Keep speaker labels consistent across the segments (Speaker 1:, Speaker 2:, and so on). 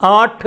Speaker 1: 8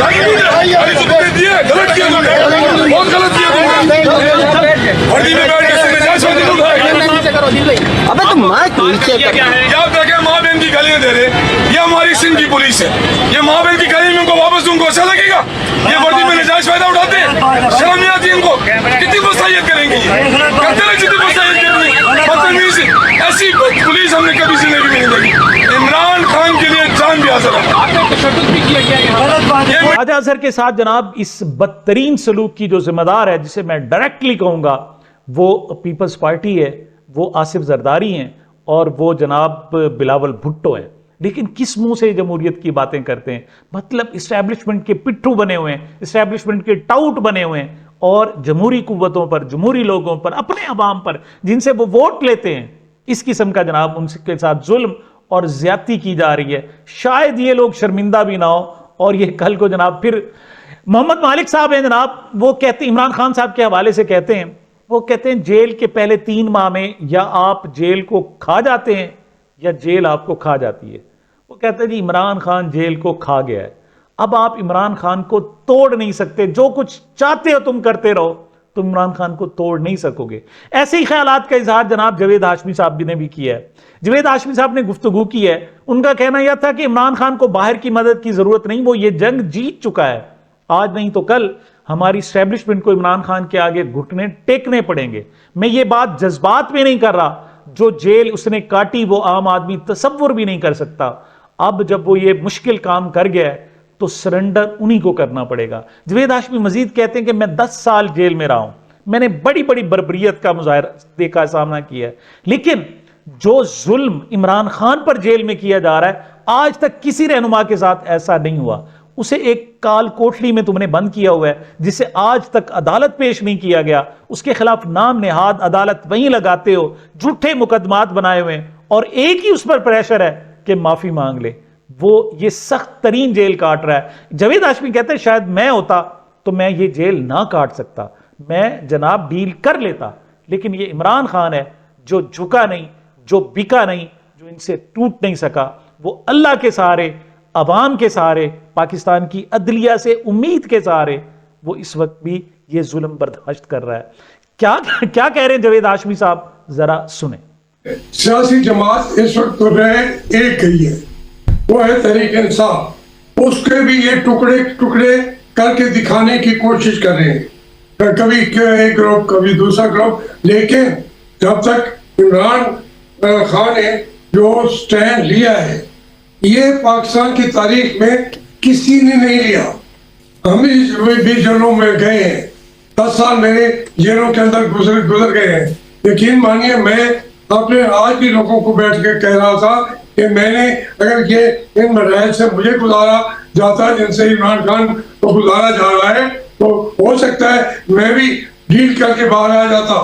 Speaker 2: غلط کیا تم نے، بہت غلط کیا تم نے. وردی میں بیٹھ کے نجائز فائدے اٹھائے.
Speaker 3: ابے تم ماں
Speaker 2: یاد رکھیں ماں بہن کی گالیاں دے رہے، یہ ہماری سندھ کی پولیس ہے، یہ ماں بہن کی گالی میں ان کو واپس دوں کو اچھا لگے گا؟ یہ وردی میں نجائز فائدہ اٹھاتے ہیں، شرم نہیں آتی ان کو؟ کتنی وسائیت کریں گے یہ؟ کرتے رہے جتنی وسائیت کریں گے. بدتمیز ایسی پولیس ہم نے کبھی زندگی میں نہیں دیکھی. عمران خان کے لیے جان بھی حاضر ہے.
Speaker 1: خواجہ اظہر کے ساتھ جناب اس بدترین سلوک کی جو ذمہ دار ہے، جسے میں ڈائریکٹلی کہوں گا، وہ پیپلز پارٹی ہے، وہ آصف زرداری ہیں اور وہ جناب بلاول بھٹو ہیں. لیکن کس منہ سے جمہوریت کی باتیں کرتے ہیں؟ مطلب اسٹیبلشمنٹ کے پٹھو بنے ہوئے ہیں، اسٹیبلشمنٹ کے ٹاؤٹ بنے ہوئے ہیں، اور جمہوری قوتوں پر، جمہوری لوگوں پر، اپنے عوام پر جن سے وہ ووٹ لیتے ہیں، اس قسم کا جناب ان کے ساتھ ظلم اور زیادتی کی جا رہی ہے. شاید یہ لوگ شرمندہ بھی نہ ہو، اور یہ کل کو جناب پھر محمد مالک صاحب ہیں جناب، وہ کہتے ہیں، عمران خان صاحب کے حوالے سے کہتے ہیں، وہ کہتے ہیں جیل کے پہلے 3 ماہ میں یا آپ جیل کو کھا جاتے ہیں یا جیل آپ کو کھا جاتی ہے. وہ کہتے ہیں جی عمران خان جیل کو کھا گیا ہے، اب آپ عمران خان کو توڑ نہیں سکتے، جو کچھ چاہتے ہو تم کرتے رہو، تم عمران خان کو توڑ نہیں سکو گے. ایسے ہی خیالات کا اظہار جناب جاوید ہاشمی صاحب نے بھی کیا ہے. جاوید ہاشمی صاحب نے گفتگو کی ہے، ان کا کہنا یہ تھا کہ عمران خان کو باہر کی مدد کی ضرورت نہیں، وہ یہ جنگ جیت چکا ہے، آج نہیں تو کل ہماری اسٹیبلشمنٹ کو عمران خان کے آگے گھٹنے ٹیکنے پڑیں گے. میں یہ بات جذبات میں نہیں کر رہا، جو جیل اس نے کاٹی وہ عام آدمی تصور بھی نہیں کر سکتا. اب جب وہ یہ مشکل کام کر گیا ہے تو سرنڈر انہی کو کرنا پڑے گا. جاوید ہاشمی مزید کہتے ہیں کہ میں 10 سال جیل میں رہا ہوں، میں نے بڑی بڑی بربریت کا مظاہرہ دیکھا، سامنا کیا ہے، لیکن جو ظلم عمران خان پر جیل میں کیا جا رہا ہے آج تک کسی رہنما کے ساتھ ایسا نہیں ہوا. اسے ایک کال کوٹلی میں تم نے بند کیا ہوا ہے، جسے آج تک عدالت پیش نہیں کیا گیا، اس کے خلاف نام نہاد عدالت وہیں لگاتے ہو، جھوٹے مقدمات بنائے ہوئے ہیں، اور ایک ہی اس پر پریشر ہے کہ معافی مانگ لے. وہ یہ سخت ترین جیل کاٹ رہا ہے. جاوید ہاشمی کہتے ہیں شاید میں ہوتا تو میں یہ جیل نہ کاٹ سکتا، میں جناب ڈیل کر لیتا، لیکن یہ عمران خان ہے جو جھکا نہیں، جو بکا نہیں، جو ان سے ٹوٹ نہیں سکا. وہ اللہ کے سہارے، عوام کے سہارے، پاکستان کی عدلیہ سے امید کے سہارے وہ اس وقت بھی یہ ظلم برداشت کر رہا ہے. کیا کہہ رہے ہیں جاوید ہاشمی صاحب، ذرا سنیں.
Speaker 4: سیاسی جماعت اس وقت تو رہے ایک گئی ہے، وہ ہے تحریک انصاف. اس کے بھی یہ ٹکڑے ٹکڑے کر کے دکھانے کی کوشش کر رہے ہیں، کبھی ایک گروپ کبھی دوسرا گروپ. لیکن جب تک عمران خان نے جو سٹینڈ لیا ہے، یہ پاکستان کی تاریخ میں کسی نے نہیں لیا. ہم بھی جیلوں میں گئے ہیں، 10 سال میرے جیلوں کے اندر گزر گئے ہیں. یقین مانیے میں اپنے آج بھی لوگوں کو بیٹھ کے کہہ رہا تھا کہ میں نے اگر یہ ان مراحل سے مجھے گزارا جاتا جن سے عمران خان کو گزارا جا رہا ہے، تو ہو سکتا ہے میں بھی ڈیل کر کے باہر آ جاتا.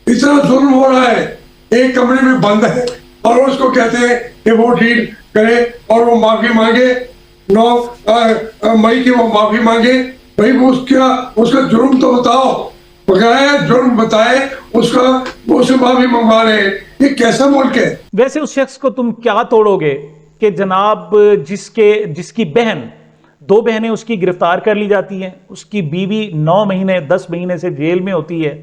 Speaker 4: اتنا ظلم ہو رہا ہے، ایک کمرے میں بند ہے اور اس کو کہتے ہیں کہ وہ ڈیل کرے اور وہ معافی مانگے. 9 مئی کی وہ معافی مانگے. بھائی اس کا جرم تو بتاؤ، بغیر جرم بتائے اس سے معافی منگوا رہے ہیں. یہ کیسا ملک ہے؟
Speaker 1: ویسے اس شخص کو تم کیا توڑو گے کہ جناب جس کی بہن، 2 بہنیں اس کی گرفتار کر لی جاتی ہیں، اس کی بیوی 9 مہینے 10 مہینے سے جیل میں ہوتی ہے،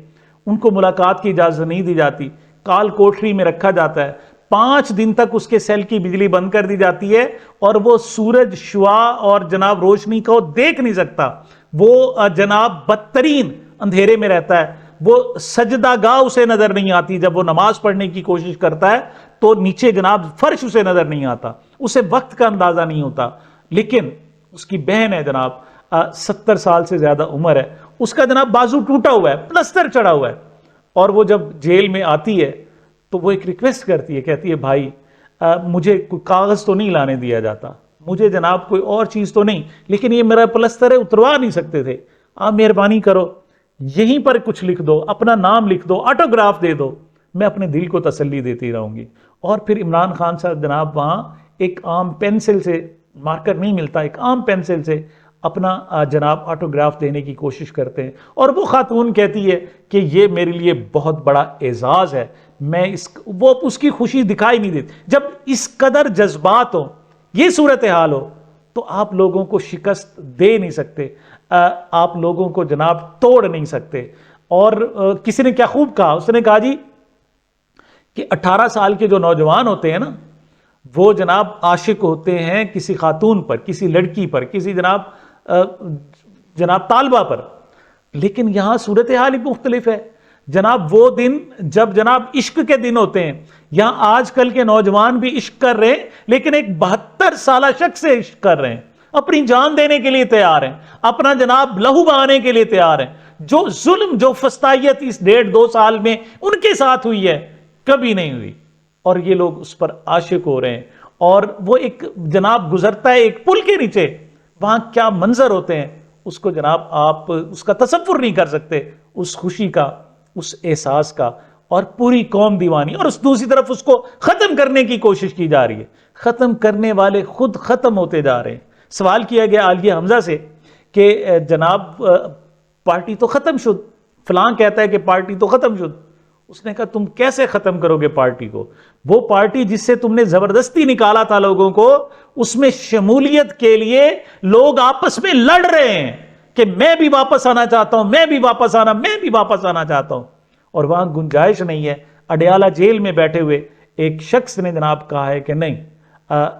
Speaker 1: ان کو ملاقات کی اجازت نہیں دی جاتی، کال کوٹری میں رکھا جاتا ہے، 5 دن تک اس کے سیل کی بجلی بند کر دی جاتی ہے، اور وہ سورج شعاع اور جناب روشنی کو دیکھ نہیں سکتا. وہ جناب بدترین اندھیرے میں رہتا ہے. وہ سجدہ گاہ اسے نظر نہیں آتی، جب وہ نماز پڑھنے کی کوشش کرتا ہے تو نیچے جناب فرش اسے نظر نہیں آتا، اسے وقت کا اندازہ نہیں ہوتا. لیکن اس کی بہن ہے جناب، 70 سال سے زیادہ عمر ہے، اس کا جناب بازو ٹوٹا ہوا ہے، پلسٹر چڑھا ہوا ہے، اور وہ جب جیل میں آتی ہے تو وہ ایک ریکویسٹ کرتی ہے، کہتی ہے بھائی مجھے کوئی کاغذ تو نہیں لانے دیا جاتا، مجھے جناب کوئی اور چیز تو نہیں، لیکن یہ میرا پلستر ہے، اتروا نہیں سکتے تھے، آپ مہربانی کرو یہیں پر کچھ لکھ دو، اپنا نام لکھ دو، آٹوگراف دے دو، میں اپنے دل کو تسلی دیتی رہوں گی. اور پھر عمران خان صاحب جناب وہاں ایک عام پینسل سے، مارکر نہیں ملتا، ایک عام پینسل سے اپنا جناب آٹوگراف دینے کی کوشش کرتے ہیں. اور وہ خاتون کہتی ہے کہ یہ میرے لیے بہت بڑا اعزاز ہے، میں وہ اس کی خوشی دکھائی نہیں دیتی. جب اس قدر جذبات ہو، یہ صورتحال ہو، تو آپ لوگوں کو شکست دے نہیں سکتے، آپ لوگوں کو جناب توڑ نہیں سکتے۔ اور کسی نے کیا خوب کہا، اس نے کہا جی کہ 18 سال کے جو نوجوان ہوتے ہیں نا، وہ جناب عاشق ہوتے ہیں کسی خاتون پر، کسی لڑکی پر، کسی جناب طالبہ پر، لیکن یہاں صورتحال ہی مختلف ہے جناب۔ وہ دن جب جناب عشق کے دن ہوتے ہیں، یہاں آج کل کے نوجوان بھی عشق کر رہے ہیں، لیکن ایک 72 سالہ شخص سے عشق کر رہے ہیں، اپنی جان دینے کے لیے تیار ہیں، اپنا جناب لہو بہانے کے لیے تیار ہیں۔ جو ظلم، جو فسطائیت اس 1.5-2 سال میں ان کے ساتھ ہوئی ہے، کبھی نہیں ہوئی، اور یہ لوگ اس پر عاشق ہو رہے ہیں۔ اور وہ ایک جناب گزرتا ہے ایک پل کے نیچے، وہاں کیا منظر ہوتے ہیں اس کو جناب آپ اس کا تصور نہیں کر سکتے، اس خوشی کا، اس احساس کا، اور پوری قوم دیوانی۔ اور اس دوسری طرف اس کو ختم کرنے کی کوشش کی جا رہی ہے، ختم کرنے والے خود ختم ہوتے جا رہے ہیں۔ سوال کیا گیا عالیہ حمزہ سے کہ جناب پارٹی تو ختم شد، فلاں کہتا ہے کہ پارٹی تو ختم شد۔ اس نے کہا تم کیسے ختم کرو گے پارٹی کو؟ وہ پارٹی جس سے تم نے زبردستی نکالا تھا لوگوں کو، اس میں شمولیت کے لیے لوگ آپس میں لڑ رہے ہیں کہ میں بھی واپس آنا چاہتا ہوں، میں بھی واپس آنا چاہتا ہوں، اور وہاں گنجائش نہیں ہے۔ اڈیالہ جیل میں بیٹھے ہوئے ایک شخص نے جناب کہا ہے کہ نہیں،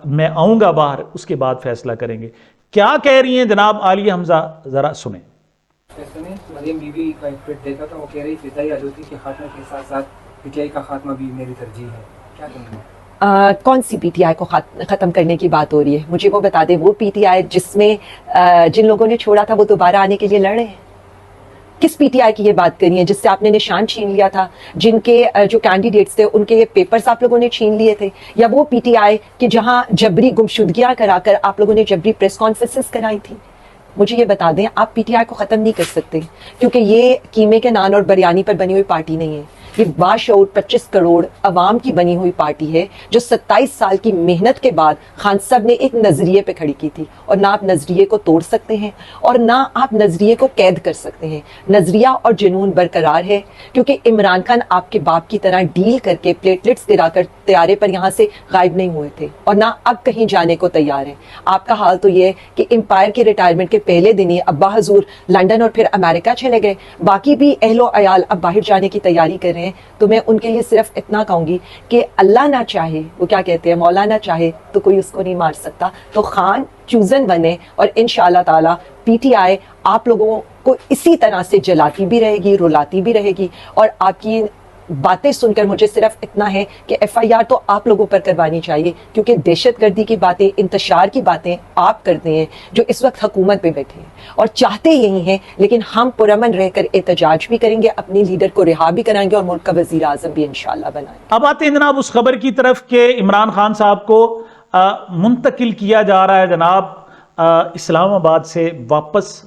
Speaker 1: میں آؤں گا باہر، اس کے بعد فیصلہ کریں گے۔ کیا کہہ رہی ہیں جناب عالیہ حمزہ، ذرا سنیں۔
Speaker 5: مریم بی بی کا ایک ٹویٹ دیکھا تھا، وہ کہہ رہی فضائی آلودگی کے خاتمے کے ساتھ ساتھ پی ٹی آئی کا خاتمہ بھی میری ترجیح ہے، کیا کہیں گے؟
Speaker 6: کون سی پی ٹی آئی کو ختم کرنے کی بات ہو رہی ہے؟ مجھے وہ بتا دیں، وہ پی ٹی آئی جس میں جن لوگوں نے چھوڑا تھا وہ دوبارہ آنے کے لیے لڑ رہے ہیں؟ کس پی ٹی آئی کی یہ بات کرنی ہے جس سے آپ نے نشان چھین لیا تھا، جن کے جو کینڈیڈیٹس تھے ان کے پیپرز آپ لوگوں نے چھین لیے تھے؟ یا وہ پی ٹی آئی کہ جہاں جبری گمشدگیاں کرا کر آپ لوگوں نے جبری پریس کانفرنسز کرائی تھی؟ مجھے یہ بتا دیں، آپ پی ٹی آئی کو ختم نہیں کر سکتے، کیونکہ یہ قیمے کے نان اور بریانی پر بنی ہوئی پارٹی نہیں ہے۔ یہ باشعور 25 کروڑ عوام کی بنی ہوئی پارٹی ہے، جو 27 سال کی محنت کے بعد خان صاحب نے ایک نظریے پہ کھڑی کی تھی، اور نہ آپ نظریے کو توڑ سکتے ہیں اور نہ آپ نظریے کو قید کر سکتے ہیں۔ نظریہ اور جنون برقرار ہے، کیونکہ عمران خان آپ کے باپ کی طرح ڈیل کر کے پلیٹلیٹس گرا کر طیارے پر یہاں سے غائب نہیں ہوئے تھے، اور نہ اب کہیں جانے کو تیار ہیں۔ آپ کا حال تو یہ ہے کہ امپائر کے ریٹائرمنٹ کے پہلے دن ہی ابا حضور لنڈن اور پھر امریکہ چلے گئے، باقی بھی اہل و عیال اب باہر جانے کی تیاری کر رہے ہیں۔ تو میں ان کے لیے صرف اتنا کہوں گی کہ اللہ نہ چاہے، وہ کیا کہتے ہیں، مولا نہ چاہے تو کوئی اس کو نہیں مار سکتا۔ تو خان چوزن بنے، اور انشاءاللہ تعالی پی ٹی آئی آپ لوگوں کو اسی طرح سے جلاتی بھی رہے گی، رلاتی بھی رہے گی۔ اور آپ کی باتیں سن کر مجھے صرف اتنا ہے کہ ایف آئی آر تو آپ لوگوں پر کروانی چاہیے، کیونکہ دہشت گردی کی باتیں، انتشار کی باتیں آپ کرتے ہیں جو اس وقت حکومت پہ بیٹھے ہیں اور چاہتے یہی ہیں، لیکن ہم پرامن رہ کر احتجاج بھی کریں گے، اپنے لیڈر کو رہا بھی کرائیں گے اور ملک کا وزیر اعظم بھی انشاءاللہ بنائیں گے۔
Speaker 1: اب آتے ہیں جناب اس خبر کی طرف کہ عمران خان صاحب کو منتقل کیا جا رہا ہے جناب اسلام آباد سے واپس،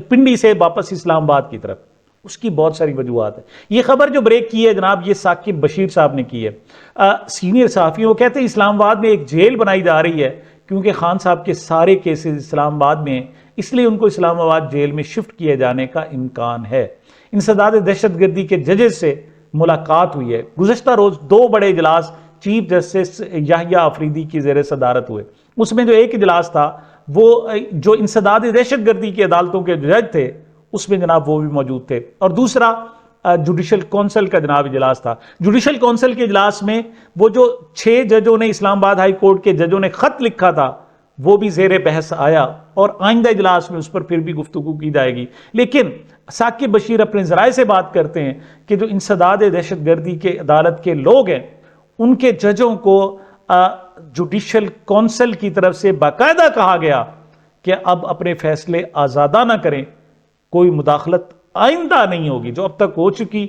Speaker 1: پنڈی سے واپس اسلام آباد کی طرف۔ اس کی بہت ساری وجوہات ہیں۔ یہ خبر جو بریک کی ہے جناب، یہ ثاقب بشیر صاحب نے کی ہے، سینئر صحافی۔ وہ کہتے ہیں اسلام آباد میں ایک جیل بنائی جا رہی ہے کیونکہ خان صاحب کے سارے کیسز اسلام آباد میں ہیں، اس لیے ان کو اسلام آباد جیل میں شفٹ کیے جانے کا امکان ہے۔ انسداد دہشت گردی کے ججز سے ملاقات ہوئی ہے۔ گزشتہ روز 2 بڑے اجلاس چیف جسٹس یحییٰ آفریدی کی زیر صدارت ہوئے۔ اس میں جو ایک اجلاس تھا، وہ جو انسداد دہشت گردی کی عدالتوں کے جج تھے، اس میں جناب وہ بھی موجود تھے، اور دوسرا جوڈیشل کونسل کا جناب اجلاس تھا۔ جوڈیشل کونسل کے اجلاس میں وہ جو 6 ججوں نے اسلام آباد ہائی کورٹ کے ججوں نے خط لکھا تھا، وہ بھی زیر بحث آیا، اور آئندہ اجلاس میں اس پر پھر بھی گفتگو کی جائے گی۔ لیکن ثاقب بشیر اپنے ذرائع سے بات کرتے ہیں کہ جو انسداد دہشت گردی کے عدالت کے لوگ ہیں، ان کے ججوں کو جوڈیشل کونسل کی طرف سے باقاعدہ کہا گیا کہ اب اپنے فیصلے آزادانہ کریں، کوئی مداخلت آئندہ نہیں ہوگی، جو اب تک ہو چکی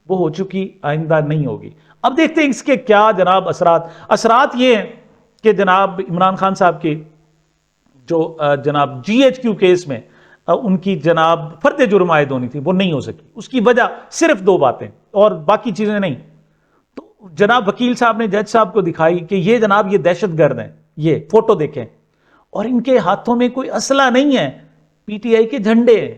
Speaker 1: وہ ہو چکی، آئندہ نہیں ہوگی۔ اب دیکھتے ہیں اس کے کیا جناب اثرات یہ ہیں کہ جناب عمران خان صاحب کے جو جناب جی ایچ کیو کیس میں ان کی جناب فرد جرم عائد ہونی تھی، وہ نہیں ہو سکی۔ اس کی وجہ صرف 2 باتیں اور باقی چیزیں نہیں۔ تو جناب وکیل صاحب نے جج صاحب کو دکھائی کہ یہ جناب یہ دہشت گرد ہیں، یہ فوٹو دیکھیں، اور ان کے ہاتھوں میں کوئی اسلحہ نہیں ہے، پی ٹی آئی کے جھنڈے ہیں۔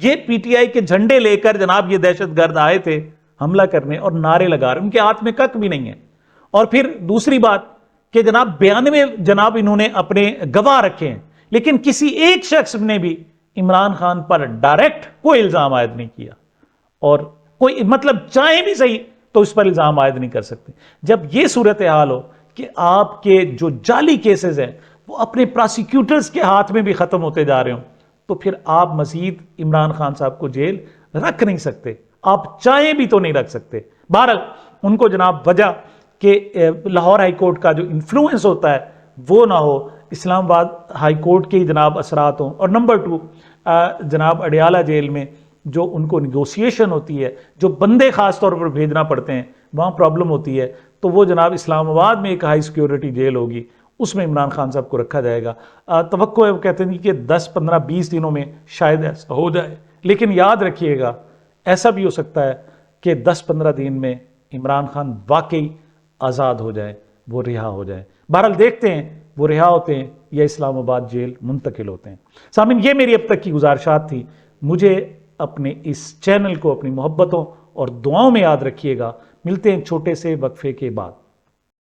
Speaker 1: یہ پی ٹی آئی کے جھنڈے لے کر جناب یہ دہشت گرد آئے تھے حملہ کرنے اور نعرے لگا رہے، ان کے ہاتھ میں کک بھی نہیں ہے۔ اور پھر دوسری بات کہ جناب 92 جناب انہوں نے اپنے گواہ رکھے ہیں، لیکن کسی ایک شخص نے بھی عمران خان پر ڈائریکٹ کوئی الزام عائد نہیں کیا، اور کوئی مطلب چاہے بھی صحیح تو اس پر الزام عائد نہیں کر سکتے۔ جب یہ صورتحال ہو کہ آپ کے جو جعلی کیسز ہیں وہ اپنے پراسیکیوٹرز کے ہاتھ میں بھی ختم ہوتے جا رہے ہوں، تو پھر آپ مزید عمران خان صاحب کو جیل رکھ نہیں سکتے، آپ چاہیں بھی تو نہیں رکھ سکتے۔ بہرحال ان کو جناب وجہ کہ لاہور ہائی کورٹ کا جو انفلوئنس ہوتا ہے وہ نہ ہو، اسلام آباد ہائی کورٹ کے جناب اثرات ہوں، اور نمبر 2 جناب اڈیالہ جیل میں جو ان کو نیگوسیشن ہوتی ہے، جو بندے خاص طور پر بھیجنا پڑتے ہیں، وہاں پرابلم ہوتی ہے، تو وہ جناب اسلام آباد میں ایک ہائی سیکیورٹی جیل ہوگی، اس میں عمران خان صاحب کو رکھا جائے گا۔ توقع ہے، وہ کہتے ہیں کہ 10 15 20 دنوں میں شاید ایسا ہو جائے، لیکن یاد رکھیے گا ایسا بھی ہو سکتا ہے کہ 10 15 دن میں عمران خان واقعی آزاد ہو جائے، وہ رہا ہو جائے۔ بہرحال دیکھتے ہیں وہ رہا ہوتے ہیں یا اسلام آباد جیل منتقل ہوتے ہیں۔ سامعین، یہ میری اب تک کی گزارشات تھی۔ مجھے اپنے اس چینل کو اپنی محبتوں اور دعاؤں میں یاد رکھیے گا۔ ملتے ہیں چھوٹے سے وقفے کے بعد۔